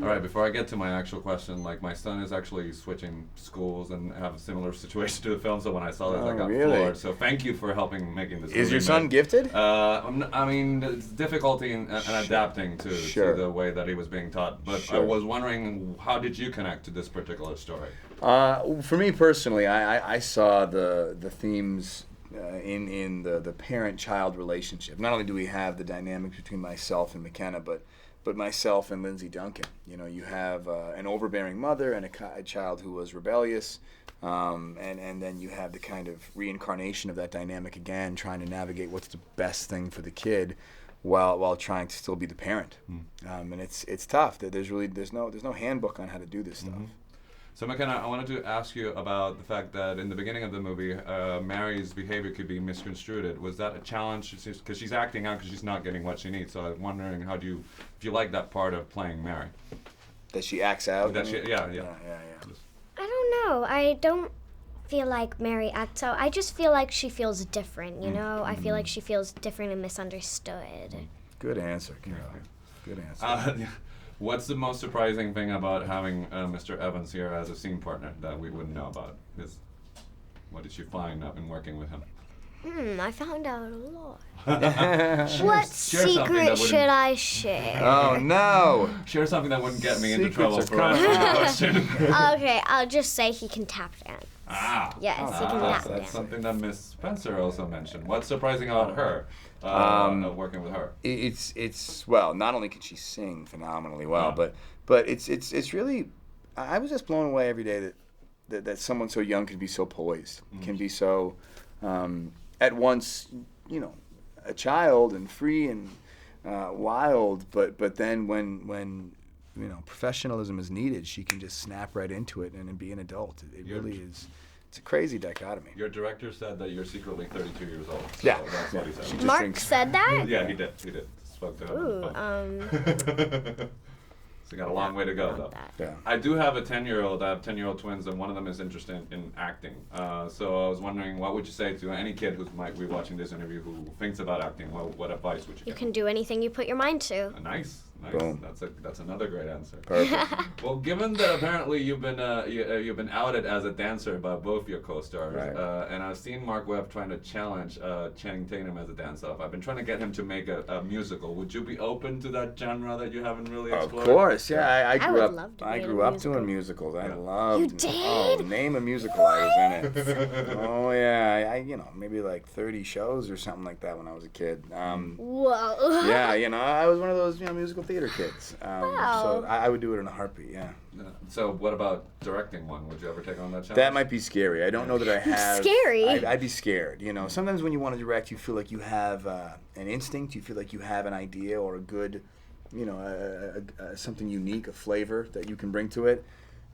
All right, before I get to my actual question, like my son is actually switching schools and have a similar situation to the film. So when I saw this, I got floored. So thank you for helping making this. Is your son gifted? I mean, it's difficulty in adapting to the way that he was being taught. But I was wondering, how did you connect to this particular story? For me personally, I saw the themes in the parent-child relationship. Not only do we have the dynamics between myself and McKenna, but myself and Lindsay Duncan. You know, you have an overbearing mother and a child who was rebellious, and then you have the kind of reincarnation of that dynamic again, trying to navigate what's the best thing for the kid, while trying to still be the parent. And it's tough. There's no handbook on how to do this stuff. So McKenna, I wanted to ask you about the fact that in the beginning of the movie, Mary's behavior could be misconstrued. Was that a challenge? Because she's acting out because she's not getting what she needs. So I'm wondering, if you like that part of playing Mary? That she acts out? Yeah. I don't know. I don't feel like Mary acts out. I just feel like she feels different, you know? I feel like she feels different and misunderstood. Good answer, Carol. Good answer. What's the most surprising thing about having Mr. Evans here as a scene partner that we wouldn't know about? What did you find in working with him? I found out a lot. What secret should I share? Oh, no! Share something that wouldn't get me into trouble for asking the question. Okay, I'll just say he can tap dance. Yes, he can tap dance. That's something that Miss Spencer also mentioned. What's surprising about her? Working with her. It's well, not only can she sing phenomenally well, but it's really, I was just blown away every day that someone so young can be so poised, can be so at once, you know, a child and free and wild, but then when you know professionalism is needed, she can just snap right into it and be an adult. It really is. It's a crazy dichotomy. Your director said that you're secretly 32 years old. So yeah, that's what he said. Mark said that? Yeah, he did. Spoke to him. So you got a long way to go, though. Yeah. I do have a 10-year-old. I have 10-year-old twins, and one of them is interested in acting. So I was wondering, what would you say to any kid who might be watching this interview who thinks about acting? What advice would you give? You can do anything you put your mind to. Nice. Boom. That's another great answer. Perfect. Well, given that apparently you've been outed as a dancer by both your co-stars, right. And I've seen Mark Webb trying to challenge Channing Tatum as a dance-off. I've been trying to get him to make a musical. Would you be open to that genre that you haven't really explored? Of course, yeah. I grew would up. love to I be grew in a up musical. doing musicals. I loved. You did? Oh, name a musical I was in it. Oh yeah, I maybe like 30 shows or something like that when I was a kid. Whoa. Yeah, I was one of those musical theater kids. Wow. So I would do it in a heartbeat. Yeah. So what about directing one? Would you ever take on that challenge? That might be scary. I don't know that I have. Scary? I'd be scared. Sometimes when you want to direct, you feel like you have an instinct. You feel like you have an idea or a good, something unique, a flavor that you can bring to it.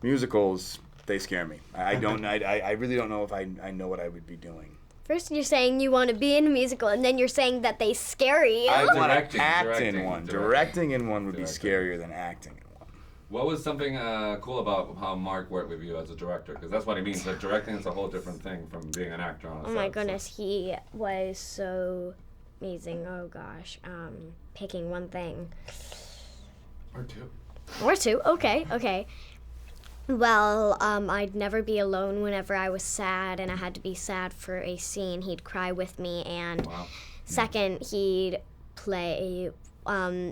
Musicals, they scare me. I don't. I really don't know if I know what I would be doing. First you're saying you want to be in a musical, and then you're saying that they scare you. I want to act in one. Directing in one would be scarier than acting in one. What was something cool about how Mark worked with you as a director? Because that's what he means. Like, directing is a whole different thing from being an actor on a set. Oh my goodness, he was so amazing. Oh gosh, picking one thing. Or two. Okay. Well, I'd never be alone whenever I was sad and I had to be sad for a scene. He'd cry with me, and second, he'd play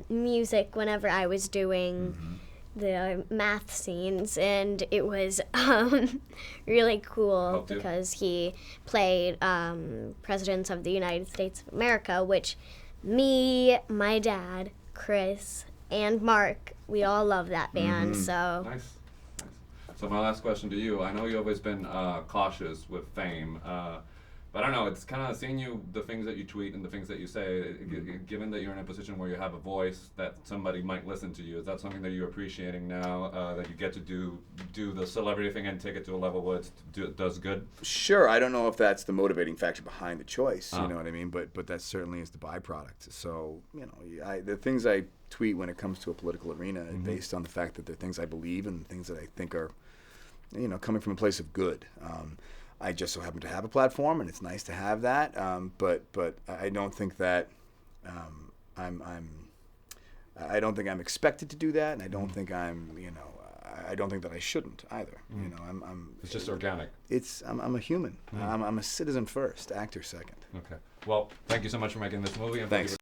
music whenever I was doing the math scenes, and it was really cool because he played Presidents of the United States of America, which me, my dad, Chris, and Mark, we all love that band, so... Nice. So my last question to you, I know you've always been cautious with fame, but I don't know, it's kind of seeing the things that you tweet and the things that you say, given that you're in a position where you have a voice that somebody might listen to you, is that something that you're appreciating now, that you get to do the celebrity thing and take it to a level where it does good? Sure, I don't know if that's the motivating factor behind the choice, you know what I mean, but that certainly is the byproduct. So, the things I tweet when it comes to a political arena are based on the fact that they're things I believe and things that I think are coming from a place of good. I just so happen to have a platform, and it's nice to have that. But I don't think that I'm I don't think I'm expected to do that, and I don't think I'm, you know, I don't think that I shouldn't either. You know, I'm. It's just organic. I'm a human. I'm a citizen first, actor second. Okay. Well, thank you so much for making this movie. And Thanks.